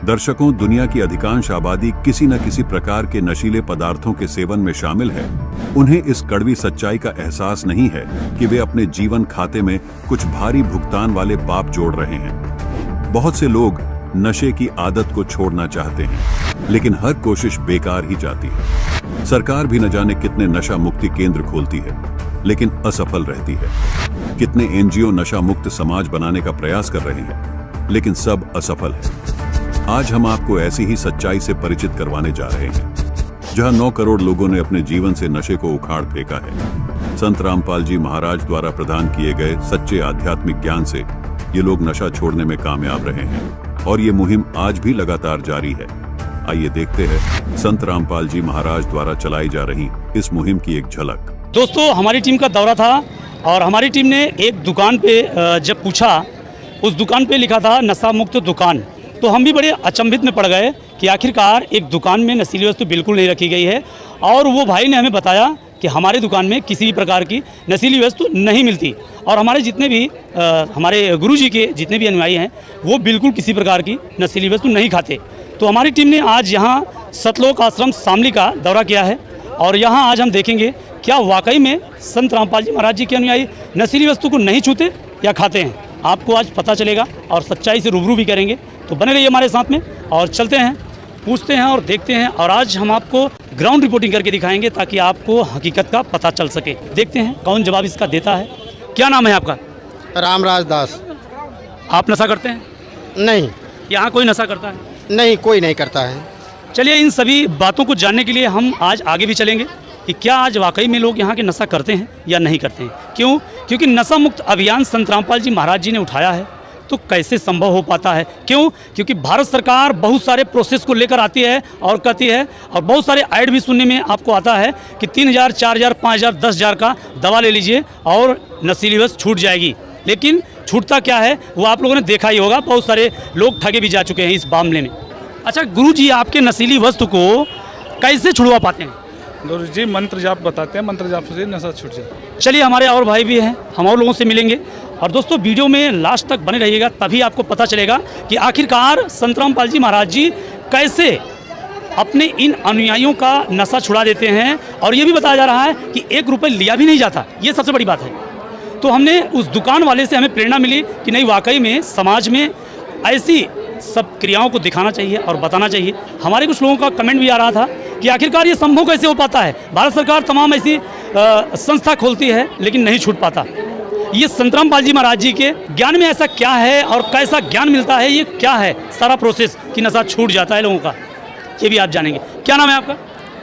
दर्शकों, दुनिया की अधिकांश आबादी किसी न किसी प्रकार के नशीले पदार्थों के सेवन में शामिल है। उन्हें इस कड़वी सच्चाई का एहसास नहीं है कि वे अपने जीवन खाते में कुछ भारी भुगतान वाले पाप जोड़ रहे हैं। बहुत से लोग नशे की आदत को छोड़ना चाहते हैं, लेकिन हर कोशिश बेकार ही जाती है। सरकार भी न जाने कितने नशा मुक्ति केंद्र खोलती है, लेकिन असफल रहती है। कितने एनजीओ नशा मुक्त समाज बनाने का प्रयास कर रहे हैं, लेकिन सब असफल है। आज हम आपको ऐसी ही सच्चाई से परिचित करवाने जा रहे हैं, जहां 9 करोड़ लोगों ने अपने जीवन से नशे को उखाड़ फेंका है। संत रामपाल जी महाराज द्वारा प्रदान किए गए सच्चे आध्यात्मिक ज्ञान से ये लोग नशा छोड़ने में कामयाब रहे हैं, और ये मुहिम आज भी लगातार जारी है। आइए देखते हैं संत रामपाल जी महाराज द्वारा चलाई जा रही इस मुहिम की एक झलक। दोस्तों, हमारी टीम का दौरा था और हमारी टीम ने एक दुकान पे जब पूछा, उस दुकान पे लिखा था नशा मुक्त दुकान, तो हम भी बड़े अचंभित में पड़ गए कि आखिरकार एक दुकान में नशीली वस्तु बिल्कुल नहीं रखी गई है। और वो भाई ने हमें बताया कि हमारे दुकान में किसी भी प्रकार की नशीली वस्तु नहीं मिलती, और हमारे जितने भी हमारे गुरुजी के जितने भी अनुयायी हैं वो बिल्कुल किसी प्रकार की नशीली वस्तु नहीं खाते। तो हमारी टीम ने आज यहाँ सतलोक आश्रम शामली का दौरा किया है, और यहाँ आज हम देखेंगे क्या वाकई में संत रामपाल जी महाराज जी के अनुयायी नशीली वस्तु को नहीं छूते या खाते हैं। आपको आज पता चलेगा और सच्चाई से रूबरू भी करेंगे। तो बने रहिए हमारे साथ में और चलते हैं, पूछते हैं और देखते हैं। और आज हम आपको ग्राउंड रिपोर्टिंग करके दिखाएंगे ताकि आपको हकीकत का पता चल सके। देखते हैं कौन जवाब इसका देता है। क्या नाम है आपका? रामराज दास। आप नशा करते हैं? नहीं। यहाँ कोई नशा करता है? नहीं, कोई नहीं करता है। चलिए, इन सभी बातों को जानने के लिए हम आज आगे भी चलेंगे कि क्या आज वाकई में लोग यहाँ के नशा करते हैं या नहीं करते हैं। क्यों? क्योंकि नशा मुक्त अभियान संत रामपाल जी महाराज जी ने उठाया है, तो कैसे संभव हो पाता है? क्यों? क्योंकि भारत सरकार बहुत सारे प्रोसेस को लेकर आती है और कहती है, और बहुत सारे ऐड भी सुनने में आपको आता है कि 3000, 4000, 5000, 10,000 का दवा ले लीजिए और नशीली वस्तु छूट जाएगी। लेकिन छूटता क्या है वो आप लोगों ने देखा ही होगा। बहुत सारे लोग ठगे भी जा चुके हैं इस मामले में। अच्छा गुरुजी, आपके नशीली वस्तु को कैसे छुड़वा पाते हैं? गुरुजी मंत्र जाप बताते हैं, मंत्र जाप से नशा छूट जाए। चलिए, हमारे और भाई भी हैं, हम और लोगों से मिलेंगे। और दोस्तों, वीडियो में लास्ट तक बने रहिएगा, तभी आपको पता चलेगा कि आखिरकार संत रामपाल जी महाराज जी कैसे अपने इन अनुयायियों का नशा छुड़ा देते हैं। और ये भी बताया जा रहा है कि 1 रुपये लिया भी नहीं जाता, ये सबसे बड़ी बात है। तो हमने उस दुकान वाले से हमें प्रेरणा मिली कि नहीं, वाकई में समाज में ऐसी सब क्रियाओं को दिखाना चाहिए और बताना चाहिए। हमारे कुछ लोगों का कमेंट भी आ रहा था कि आखिरकार ये संभव कैसे हो पाता है। भारत सरकार तमाम ऐसी संस्था खोलती है लेकिन नहीं छूट पाता। ये संत रामपाल जी महाराज जी के ज्ञान में ऐसा क्या है और कैसा ज्ञान मिलता है, ये क्या है सारा प्रोसेस कि नशा छूट जाता है लोगों का, ये भी आप जानेंगे। क्या नाम है आपका?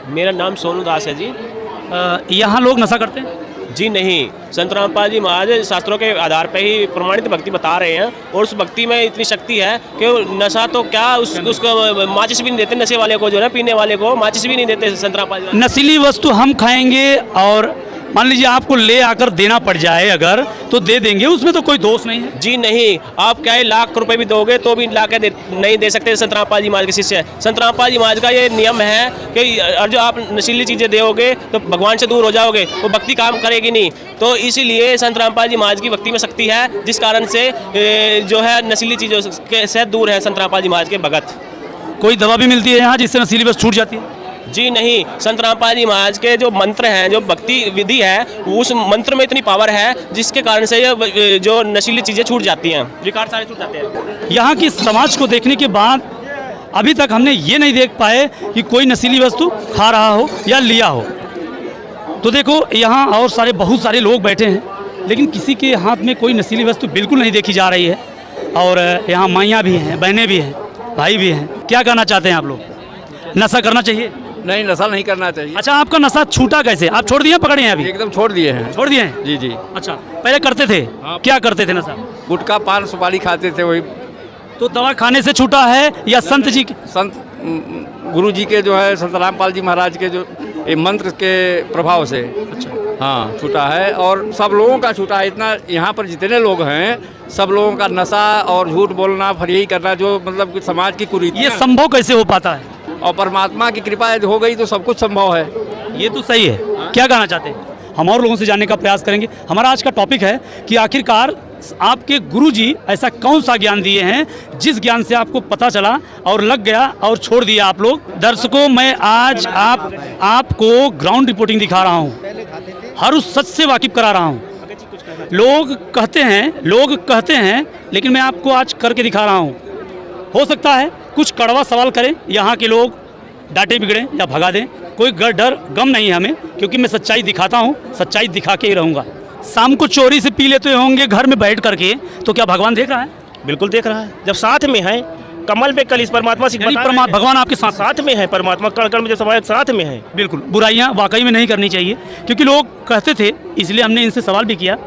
मेरा नाम सोनू दास है जी। यहाँ लोग नशा करते हैं? जी नहीं, संत रामपाल जी महाराज शास्त्रों के आधार पर ही प्रमाणित भक्ति बता रहे हैं, और उस भक्ति में इतनी शक्ति है कि नशा तो क्या उसको माचिस भी नहीं देते नशे वाले को, जो है पीने वाले को माचिस भी नहीं देते संत रामपाल जी। नशीली वस्तु हम खाएंगे और मान लीजिए आपको ले आकर देना पड़ जाए अगर, तो दे देंगे, उसमें तो कोई दोष नहीं है। जी नहीं, आप क्या 1,00,000 रुपए भी दोगे तो भी ला के नहीं दे सकते संत रामपाल जी महाराज के शिष्य। संत रामपाल जी महाराज का ये नियम है कि जो आप नशीली चीज़ें दोगे तो भगवान से दूर हो जाओगे, वो भक्ति काम करेगी नहीं। तो इसीलिए संत रामपाल जी महाराज की भक्ति में शक्ति है, जिस कारण से जो है नशीली चीज़ों से दूर है संत रामपाल जी महाराज के भगत। कोई दवा भी मिलती है यहाँ जिससे नशीली वस्तु छूट जाती है? जी नहीं, संत रामपाल जी महाराज के जो मंत्र हैं, जो भक्ति विधि है, उस मंत्र में इतनी पावर है जिसके कारण से ये जो नशीली चीज़ें छूट जाती हैं, विकार सारे छूट जाते हैं। यहाँ की समाज को देखने के बाद अभी तक हमने ये नहीं देख पाए कि कोई नशीली वस्तु खा रहा हो या लिया हो। तो देखो, यहाँ और बहुत सारे लोग बैठे हैं, लेकिन किसी के हाथ में कोई नशीली वस्तु बिल्कुल नहीं देखी जा रही है। और यहाँ माइयाँ भी हैं, बहनें भी हैं, भाई भी हैं। क्या कहना चाहते हैं आप लोग? नशा करना चाहिए? नहीं, नशा नहीं करना चाहिए। अच्छा, आपका नशा छूटा कैसे? आप छोड़ दिए, पकड़े हैं अभी? एकदम छोड़ दिए हैं। छोड़ दिए हैं? जी जी। अच्छा, पहले करते थे? क्या करते थे नशा? गुटखा, पान, सुपारी खाते थे वही। तो दवा खाने से छूटा है या संत जी संत गुरु जी के जो है संत रामपाल जी महाराज के जो मंत्र के प्रभाव से? अच्छा, हाँ, छूटा है। और सब लोगों का छूटा है। इतना यहाँ पर जितने लोग हैं सब लोगों का नशा और झूठ बोलना, फरेबी करना, जो मतलब समाज की कुरीति, ये संभव कैसे हो पाता है? और परमात्मा की कृपा हो गई तो सब कुछ संभव है। ये तो सही है। क्या कहना चाहते हैं? हम और लोगों से जानने का प्रयास करेंगे। हमारा आज का टॉपिक है कि आखिरकार आपके गुरुजी ऐसा कौन सा ज्ञान दिए हैं जिस ज्ञान से आपको पता चला और लग गया और छोड़ दिया आप लोग? दर्शकों, मैं आज आपको ग्राउंड रिपोर्टिंग दिखा रहा हूँ, हर उस सच से वाकिफ करा रहा हूँ। लोग कहते हैं लेकिन मैं आपको आज करके दिखा रहा हूँ। हो सकता है कुछ कड़वा सवाल करें, यहाँ के लोग डांटे बिगड़े या भगा दें, कोई डर गम नहीं है हमें, क्योंकि मैं सच्चाई दिखाता हूँ, सच्चाई दिखा के ही रहूँगा। शाम को चोरी से पी लेते होंगे घर में बैठ करके, तो क्या भगवान देख रहा है? बिल्कुल देख रहा है, जब साथ में है कमल पे कल इस परमात्मा से भगवान आपके साथ में है, परमात्मा कण कण में जो समाये साथ में है। बिल्कुल, बुराइयां वाकई में नहीं करनी चाहिए, क्योंकि लोग कहते थे, इसलिए हमने इनसे सवाल भी किया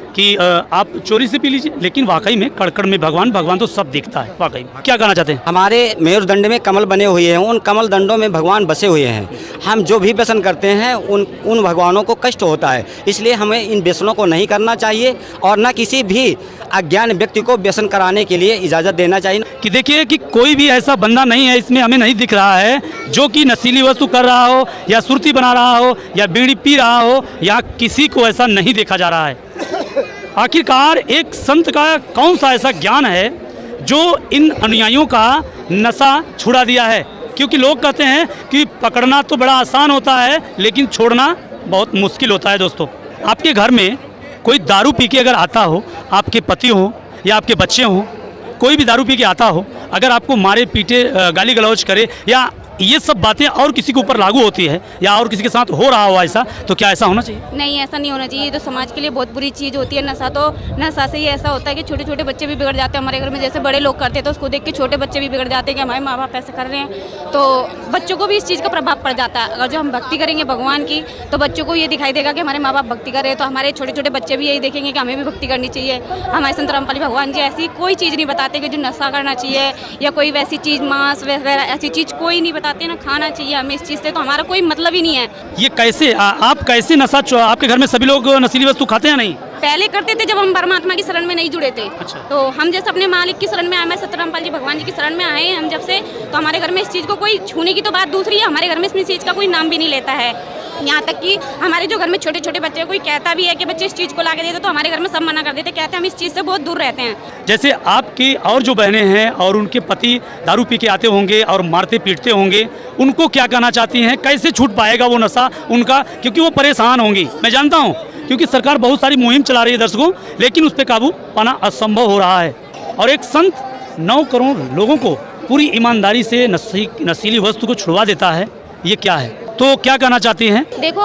कि आप चोरी से पी लीजिए, लेकिन वाकई में कड़कड़ में भगवान तो सब देखता है। वाकई में क्या कहना चाहते हैं? हमारे मेरुदंड में कमल बने हुए हैं, उन कमल दंडों में भगवान बसे हुए हैं। हम जो भी व्यसन करते हैं उन भगवानों को कष्ट होता है, इसलिए हमें इन व्यसनों को नहीं करना चाहिए और न किसी भी अज्ञान व्यक्ति को व्यसन कराने के लिए इजाज़त देना चाहिए। कि देखिए कि कोई भी ऐसा बंदा नहीं है, इसमें हमें नहीं दिख रहा है जो कि नशीली वस्तु कर रहा हो या सुरती बना रहा हो या बीड़ी पी रहा हो, या किसी को ऐसा नहीं देखा जा रहा है। आखिरकार एक संत का कौन सा ऐसा ज्ञान है जो इन अनुयायियों का नशा छुड़ा दिया है? क्योंकि लोग कहते हैं कि पकड़ना तो बड़ा आसान होता है, लेकिन छोड़ना बहुत मुश्किल होता है। दोस्तों, आपके घर में कोई दारू पी के अगर आता हो, आपके पति हो या आपके बच्चे हो, कोई भी दारू पी के आता हो, अगर आपको मारे पीटे गाली गलौज करे, या ये सब बातें और किसी के ऊपर लागू होती है या और किसी के साथ हो रहा हो ऐसा, तो क्या ऐसा होना चाहिए? नहीं, ऐसा नहीं होना चाहिए। ये तो समाज के लिए बहुत बुरी चीज़ होती है। नशा से ही ऐसा होता है कि छोटे छोटे बच्चे भी बिगड़ जाते हैं। हमारे घर में जैसे बड़े लोग करते हैं तो उसको देख के छोटे बच्चे भी बिगड़ जाते हैं कि हमारे माँ बाप ऐसे कर रहे हैं, तो बच्चों को भी इस चीज़ का प्रभाव पड़ जाता है। अगर जो हम भक्ति करेंगे भगवान की, तो बच्चों को ये दिखाई देगा कि हमारे माँ बाप भक्ति कर रहे हैं, तो हमारे छोटे छोटे बच्चे भी यही देखेंगे कि हमें भी भक्ति करनी चाहिए। हमारे संत रामपाल भगवान जी ऐसी कोई चीज़ नहीं बताते कि जो नशा करना चाहिए या कोई वैसी चीज़, मांस वगैरह ऐसी चीज़ कोई नहीं बताते, ना खाना चाहिए हमें इस चीज़ से, तो हमारा कोई मतलब ही नहीं है। ये कैसे आप कैसे नशा, आपके घर में सभी लोग नशीली वस्तु खाते हैं? नहीं, पहले करते थे जब हम परमात्मा की शरण में नहीं जुड़े थे। अच्छा। तो हम जैसे अपने मालिक की शरण में आए, मैं सतरामपाल जी भगवान जी की शरण में आए हैं हम जब से, तो हमारे घर में इस चीज़ को कोई छूने की तो बात दूसरी है, हमारे घर में इस चीज़ का कोई नाम भी नहीं लेता है। यहाँ तक कि हमारे जो घर में छोटे छोटे बच्चे, कोई कहता भी है कि बच्चे इस चीज़ को ला के देते, तो हमारे घर में सब मना कर देते, कहते हैं हम इस चीज़ से बहुत दूर रहते हैं। जैसे आपकी और जो बहनें हैं और उनके पति दारू पी के आते होंगे और मारते पीटते होंगे, उनको क्या कहना चाहती हैं? कैसे छूट पाएगा वो नशा उनका? क्योंकि वो परेशान होंगी, मैं जानता हूँ, क्योंकि सरकार बहुत सारी मुहिम चला रही है दर्शकों, लेकिन उस पर काबू पाना असंभव हो रहा है। और एक संत 9 करोड़ लोगों को पूरी ईमानदारी से नशीली वस्तु को छुड़वा देता है, ये क्या है? तो क्या कहना चाहती हैं? देखो,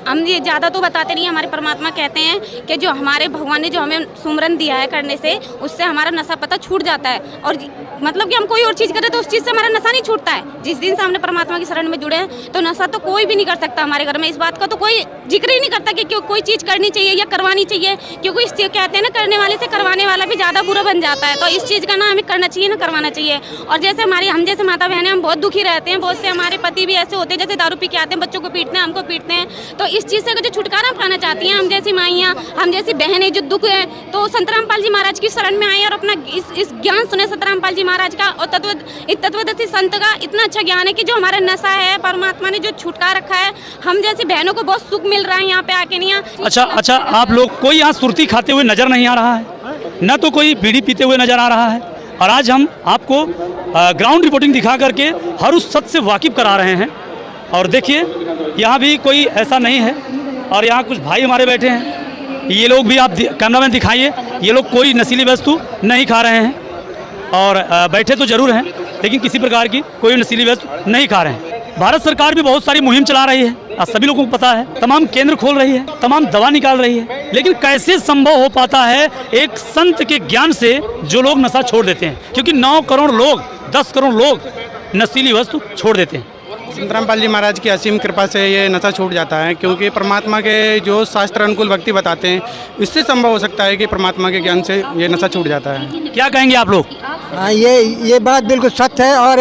हम ये ज़्यादा तो बताते नहीं, हमारे परमात्मा कहते हैं कि जो हमारे भगवान ने जो हमें सुमरन दिया है करने से, उससे हमारा नशा पता छूट जाता है। और मतलब कि हम कोई और चीज़ करें तो उस चीज़ से हमारा नशा नहीं छूटता है। जिस दिन से हमने परमात्मा की शरण में जुड़े हैं, तो नशा तो कोई भी नहीं कर सकता हमारे घर में। इस बात का तो कोई जिक्र ही नहीं करता कि कोई चीज़ करनी चाहिए या करवानी चाहिए, क्योंकि इस कहते हैं ना, करने वाले से करवाने वाला भी ज़्यादा बुरा बन जाता है। तो इस चीज़ का ना हमें करना चाहिए ना करवाना चाहिए। और जैसे हम जैसे माता बहनें, हम बहुत दुखी रहते हैं, बहुत से हमारे पति भी ऐसे होते हैं जैसे दारू पी के आते हैं, बच्चों को पीटते हैं, हमको पीटते हैं। तो इस चीज़ से जो छुटकारा पाना चाहती हैं, हम जैसी माइयाँ, हम जैसी बहनें जो दुख है, तो संत रामपाल जी महाराज की शरण में आए और अपना इस ज्ञान सुने संत रामपाल जी महाराज का और तत्वदर्शी संत का इतना अच्छा ज्ञान है कि जो हमारा नशा है परमात्मा ने जो छुटका रखा है, हम जैसी बहनों को बहुत सुख मिल रहा है यहाँ पे आके। नहीं, अच्छा, आप लोग कोई यहाँ सुरती खाते हुए नजर नहीं आ रहा है, न तो कोई बीड़ी पीते हुए नजर आ रहा है, और आज हम आपको ग्राउंड रिपोर्टिंग दिखा करके हर उस सच से वाकिफ करा रहे हैं। और देखिए, यहाँ भी कोई ऐसा नहीं है, और यहाँ कुछ भाई हमारे बैठे हैं, ये लोग भी आप कैमरामैन दिखाइए, ये लोग कोई नशीली वस्तु नहीं खा रहे हैं, और बैठे तो जरूर हैं लेकिन किसी प्रकार की कोई नशीली वस्तु नहीं खा रहे हैं। भारत सरकार भी बहुत सारी मुहिम चला रही है, सभी लोगों को पता है, तमाम केंद्र खोल रही है, तमाम दवा निकाल रही है, लेकिन कैसे संभव हो पाता है एक संत के ज्ञान से जो लोग नशा छोड़ देते हैं? क्योंकि 9 करोड़ लोग, 10 करोड़ लोग नशीली वस्तु छोड़ देते हैं। संत रामपाल जी महाराज की असीम कृपा से ये नशा छूट जाता है, क्योंकि परमात्मा के जो शास्त्र अनुकूल भक्ति बताते हैं, इससे संभव हो सकता है कि परमात्मा के ज्ञान से ये नशा छूट जाता है। क्या कहेंगे आप लोग? हाँ, ये बात बिल्कुल सत्य है, और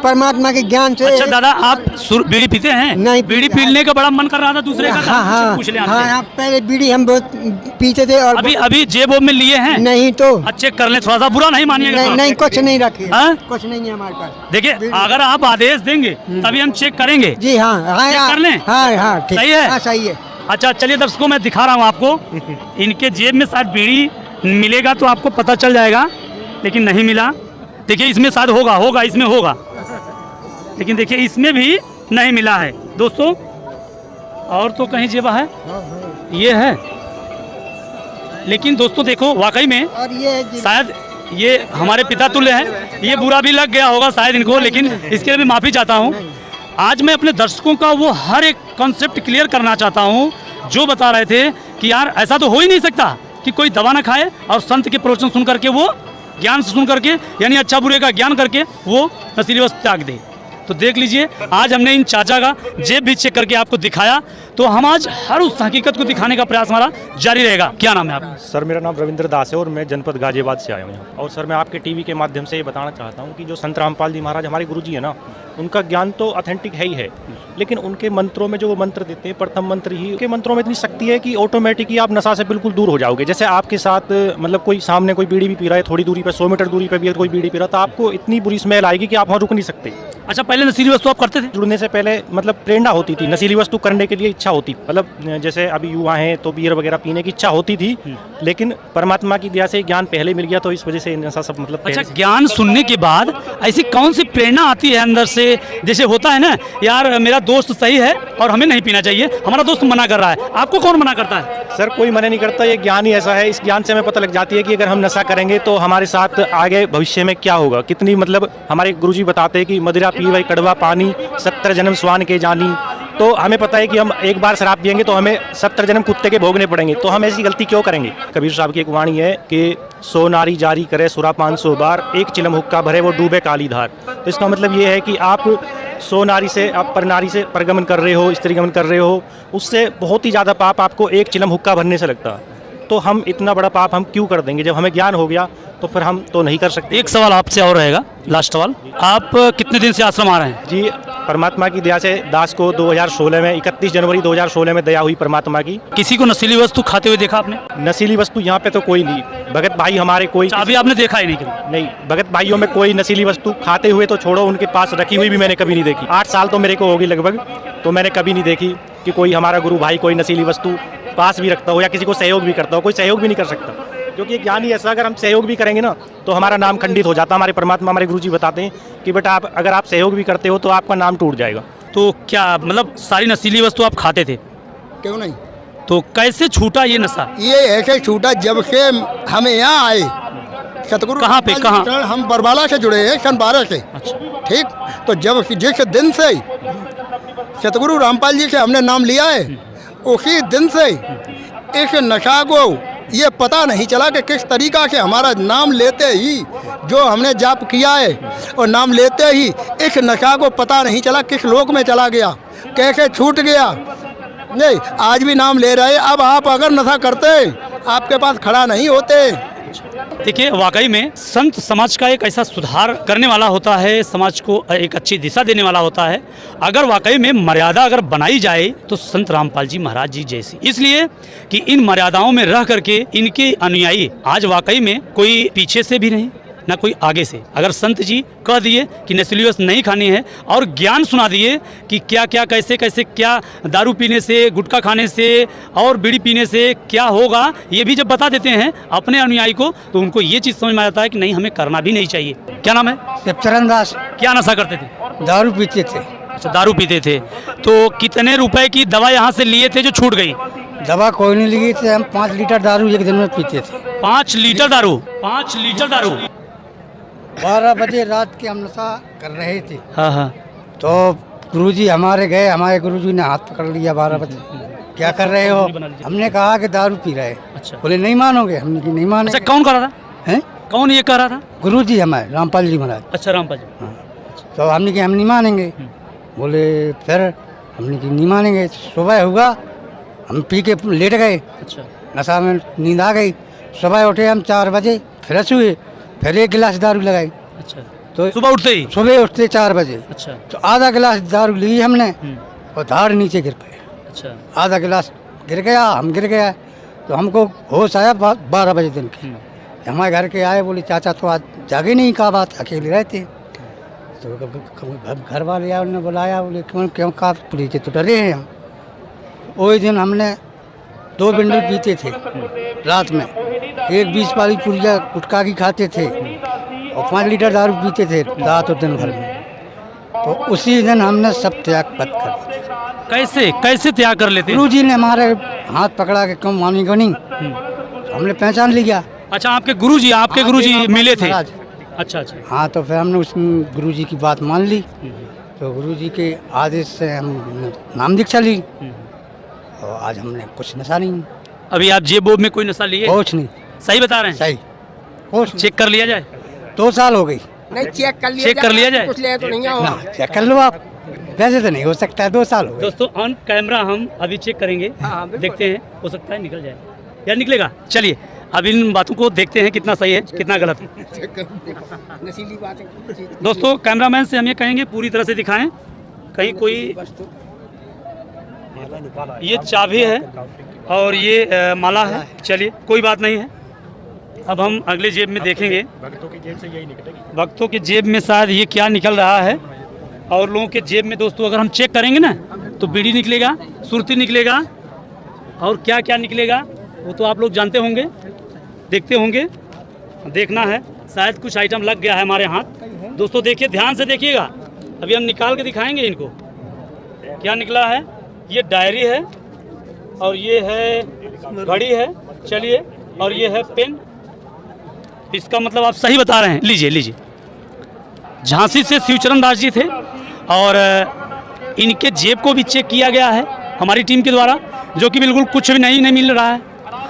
परमात्मा के ज्ञान से। अच्छा दादा, आप बीड़ी पीते हैं? नहीं, बीड़ी पीने का बड़ा मन कर रहा था दूसरे का। हाँ, पूछ ले हाँ, पहले बीड़ी हम बहुत पीते थे, और अभी जेब में लिए हैं? नहीं, तो चेक कर ले, थोड़ा सा बुरा नहीं मानिएगा। नहीं, कुछ नहीं रखे, कुछ नहीं है हमारे पास। देखिए, अगर आप आदेश देंगे तभी हम चेक करेंगे। जी हाँ, कर लें? हाँ, सही है, सही है। अच्छा, चलिए दर्शकों, मैं दिखा रहा हूँ आपको, इनके जेब में शायद बीड़ी मिलेगा तो आपको पता चल जाएगा, लेकिन नहीं मिला। देखिए इसमें शायद होगा इसमें होगा, लेकिन देखिए इसमें भी नहीं मिला है दोस्तों। और तो कहीं जेबा है, ये है, लेकिन दोस्तों देखो वाकई में और ये शायद ये हमारे पिता तुल्य हैं, ये बुरा भी लग गया होगा शायद इनको, लेकिन इसके लिए भी माफ़ी चाहता हूँ। आज मैं अपने दर्शकों का वो हर एक कॉन्सेप्ट क्लियर करना चाहता हूँ जो बता रहे थे कि यार ऐसा तो हो ही नहीं सकता कि कोई दवा ना खाए और संत के प्रवचन सुन करके वो ज्ञान से सुन करके यानी अच्छा बुरे का ज्ञान करके वो नशीली वस्तु त्याग दे। तो देख लीजिए आज हमने इन चाचा का जेब भी चेक करके आपको दिखाया, तो हम आज हर उस हकीकत को दिखाने का प्रयास हमारा जारी रहेगा। क्या नाम है आपका? सर मेरा नाम रविंद्र दास है और मैं जनपद गाजियाबाद से आया हूँ यहाँ। और सर मैं आपके टीवी के माध्यम से ये बताना चाहता हूँ कि जो संत रामपाल जी महाराज हमारे गुरुजी है ना, उनका ज्ञान तो ऑथेंटिक है ही है, लेकिन उनके मंत्रों में जो वो मंत्र देते हैं, प्रथम मंत्र ही उनके मंत्रों में इतनी शक्ति है कि ऑटोमेटिकली आप नशा से बिल्कुल दूर हो जाओगे। जैसे आपके साथ मतलब कोई सामने कोई बीड़ी भी पी रहा है, थोड़ी दूरी पर 100 मीटर दूरी पर भी अगर कोई बीड़ी पी रहा है तो आपको इतनी बुरी स्मेल आएगी कि आप वहाँ रुक नहीं सकते। अच्छा, पहले नशीली वस्तु आप करते थे? जुड़ने से पहले मतलब प्रेरणा होती थी, नशीली वस्तु करने के लिए इच्छा होती, मतलब जैसे अभी युवा हैं तो बियर वगैरह पीने की इच्छा होती थी, लेकिन परमात्मा की दया से ज्ञान पहले मिल गया तो इस वजह से नशा सब मतलब। अच्छा, ज्ञान सुनने के बाद ऐसी कौन सी प्रेरणा आती है अंदर से? जैसे होता है ना यार मेरा दोस्त सही है और हमें नहीं पीना चाहिए, हमारा दोस्त मना कर रहा है, आपको कौन मना करता है? सर कोई मना नहीं करता, ये ज्ञान ही ऐसा है, इस ज्ञान से हमें पता लग जाती है कि अगर हम नशा करेंगे तो हमारे साथ आगे भविष्य में क्या होगा। कितनी मतलब हमारे गुरुजी बताते हैं कि मदिरा पीवई कड़वा पानी 70 जन्म स्वान के जानी, तो हमें पता है कि हम एक बार शराब पियेंगे तो हमें 70 जन्म कुत्ते के भोगने पड़ेंगे, तो हम ऐसी गलती क्यों करेंगे। कबीर साहब की एक वाणी है कि 100 नारी जारी करे सुरा 500 बार, एक चिलम हुक्का भरे वो डूबे काली धार। तो इसका मतलब ये है कि आप 100 नारी से आप पर नारी से परगमन कर रहे हो, स्त्रीगमन कर रहे हो, उससे बहुत ही ज़्यादा पाप आपको एक चिलम हुक्का भरने से लगता है। तो हम इतना बड़ा पाप हम क्यों कर देंगे? जब हमें ज्ञान हो गया तो फिर हम तो नहीं कर सकते। एक सवाल आपसे और रहेगा, लास्ट सवाल, आप कितने दिन से आश्रम आ रहे हैं? जी परमात्मा की दया से दास को 2016 में 31 जनवरी 2016 में दया हुई परमात्मा की। किसी को नशीली वस्तु खाते हुए देखा आपने? नशीली वस्तु यहाँ पे तो कोई नहीं, भगत भाई हमारे कोई अभी आपने देखा ही नहीं कभी? नहीं, भगत भाइयों में कोई नशीली वस्तु खाते हुए तो छोड़ो, उनके पास रखी हुई भी मैंने कभी नहीं देखी। 8 साल तो मेरे को होगी लगभग, तो मैंने कभी नहीं देखी कि कोई हमारा गुरु भाई कोई नशीली वस्तु पास भी रखता हो या किसी को सहयोग भी करता हो। कोई सहयोग भी नहीं कर सकता, क्योंकि ज्ञान ही ऐसा, अगर हम सहयोग भी करेंगे ना तो हमारा नाम खंडित हो जाता। हमारे परमात्मा हमारे गुरुजी बताते हैं कि बेटा आप अगर आप सहयोग भी करते हो तो आपका नाम टूट जाएगा। तो क्या मतलब सारी नशीली वस्तु आप खाते थे? क्यों नहीं। तो कैसे छूटा ये नशा? ये ऐसे छूटा जब से हम यहाँ आए सतगुरु। कहाँ पे? कहाँ? हम बरबाला से जुड़े हैं सन 12 से। अच्छा। ठीक, तो जब जिस दिन से सतगुरु रामपाल जी से हमने नाम लिया है, उसी दिन से इस नशा को ये पता नहीं चला कि किस तरीका से हमारा नाम लेते ही जो हमने जाप किया है और नाम लेते ही इस नशा को पता नहीं चला किस लोक में चला गया, कैसे छूट गया। नहीं, आज भी नाम ले रहे। अब आप अगर नशा करते आपके पास खड़ा नहीं होते। देखिए वाकई में संत समाज का एक ऐसा सुधार करने वाला होता है, समाज को एक अच्छी दिशा देने वाला होता है। अगर वाकई में मर्यादा अगर बनाई जाए तो संत रामपाल जी महाराज जी जैसी, इसलिए कि इन मर्यादाओं में रह करके इनके अनुयायी आज वाकई में कोई पीछे से भी नहीं ना कोई आगे से। अगर संत जी कह दिए कि नशीली वस्तु नहीं खानी है और ज्ञान सुना दिए कि क्या क्या कैसे कैसे क्या दारू पीने से, गुटखा खाने से और बीड़ी पीने से क्या होगा, ये भी जब बता देते हैं अपने अनुयायी को तो उनको ये चीज़ समझ में आ जाता है कि नहीं हमें करना भी नहीं चाहिए। क्या नाम है? शिवचरण दास। क्या नशा करते थे? दारू पीते थे। अच्छा, दारू पीते थे। तो कितने रुपए की दवा यहाँ से लिए थे जो छूट गई? दवा कोई नहीं ली थी, हम 5 लीटर दारू एक दिन में पीते थे। 5 लीटर दारू? 5 लीटर दारू? 12 बजे रात के हम नशा कर रहे थे। हाँ हाँ। तो गुरुजी हमारे गए, हमारे गुरुजी ने हाथ पकड़ लिया 12 बजे, क्या कर रहे हो? हमने कहा कि दारू पी रहे। अच्छा। बोले नहीं मानोगे? हमने कि नहीं मानेंगे। अच्छा, कौन कर रहा था? हैं? कौन ये कर रहा था? गुरुजी हमारे रामपाल जी महाराज। अच्छा, रामपाल जी। हाँ। तो हमने कि हम नहीं मानेंगे। बोले फिर हमने कि नहीं मानेंगे। सुबह हुआ, हम पी के लेट गए। अच्छा। नशा में नींद आ गई। सुबह उठे हम 4 बजे, फ्रेश हुए, फिर 1 गिलास दारू लगाई। अच्छा। तो सुबह उठते ही? सुबह उठते 4 बजे। अच्छा। तो आधा गिलास दारू ली हमने और धार नीचे गिर गए। अच्छा। आधा गिलास गिर गया, हम गिर गया। तो हमको होश आया 12 बजे दिन के। हमारे घर के आए, बोले चाचा तो आज जागे नहीं, कहा बात, अकेले रहते। तो घर वाले आए, उन्होंने बुलाया, बोले क्यों क्यों कहा? पुलिस तो डरे हैं हम। वही दिन हमने 2 बिंडल पीते थे रात में, एक 20 वाली पुड़िया गुटखा की खाते थे और 5 लीटर दारू पीते थे रात और दिन भर में। तो उसी दिन हमने सब त्याग पत कर दिया। कैसे त्याग कर लेते? गुरुजी ने हमारे हाथ पकड़ा के कम मानी गनी, हमने पहचान लिया। अच्छा, आपके गुरुजी मिले थे? अच्छा। हाँ, तो फिर हमने उस गुरुजी की बात मान ली। तो गुरुजी के आदेश से हम नाम दीक्षा ली और आज हमने कुछ नशा नहीं। अभी आप जेब में कोई नशा लिए? कुछ नहीं। सही बता रहे हैं? सही। कुछ चेक कर लिया जाए? 2 साल हो गई। नहीं, चेक कर लिया जाए? कुछ ले तो नहीं आओ। चेक कर लो आप, वैसे तो नहीं हो सकता है, 2 साल हो गए। दोस्तों ऑन कैमरा हम अभी चेक करेंगे, देखते हैं, हो सकता है निकल जाए या निकलेगा। चलिए अब इन बातों को देखते हैं कितना सही है कितना गलत है। नशीली बातें। दोस्तों कैमरामैन से हम ये कहेंगे पूरी तरह से दिखाएं, कहीं कोई ये चाबी है और ये माला है। चलिए कोई बात नहीं है, अब हम अगले जेब में देखेंगे। भक्तों की जेब से यही निकलेगी, भक्तों की जेब में शायद ये क्या निकल रहा है। और लोगों के जेब में दोस्तों अगर हम चेक करेंगे ना तो बीड़ी निकलेगा, सुरती निकलेगा और क्या क्या निकलेगा वो तो आप लोग जानते होंगे, देखते होंगे, देखना है। शायद कुछ आइटम लग गया है हमारे हाथ। दोस्तों देखिए, ध्यान से देखिएगा, अभी हम निकाल के दिखाएंगे इनको क्या निकला है। ये डायरी है और ये है घड़ी है, चलिए, और ये है पेन। इसका मतलब आप सही बता रहे हैं। लीजिए, झांसी से शिवचरण दास जी थे और इनके जेब को भी चेक किया गया है हमारी टीम के द्वारा, जो कि बिल्कुल कुछ भी नहीं मिल रहा है।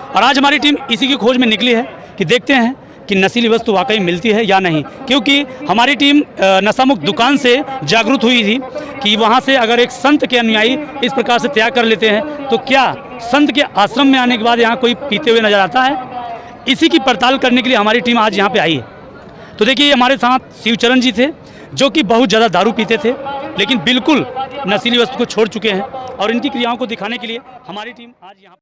और आज हमारी टीम इसी की खोज में निकली है कि देखते हैं कि नशीली वस्तु वाकई मिलती है या नहीं, क्योंकि हमारी टीम नशा मुक्त दुकान से जागरूक हुई थी कि वहाँ से अगर एक संत के अनुयायी इस प्रकार से त्याग कर लेते हैं तो क्या संत के आश्रम में आने के बाद यहाँ कोई पीते हुए नजर आता है। इसी की पड़ताल करने के लिए हमारी टीम आज यहाँ पे आई है। तो देखिए हमारे साथ शिवचरण जी थे जो कि बहुत ज़्यादा दारू पीते थे, लेकिन बिल्कुल नशीली वस्तु को छोड़ चुके हैं और इनकी क्रियाओं को दिखाने के लिए हमारी टीम आज यहाँ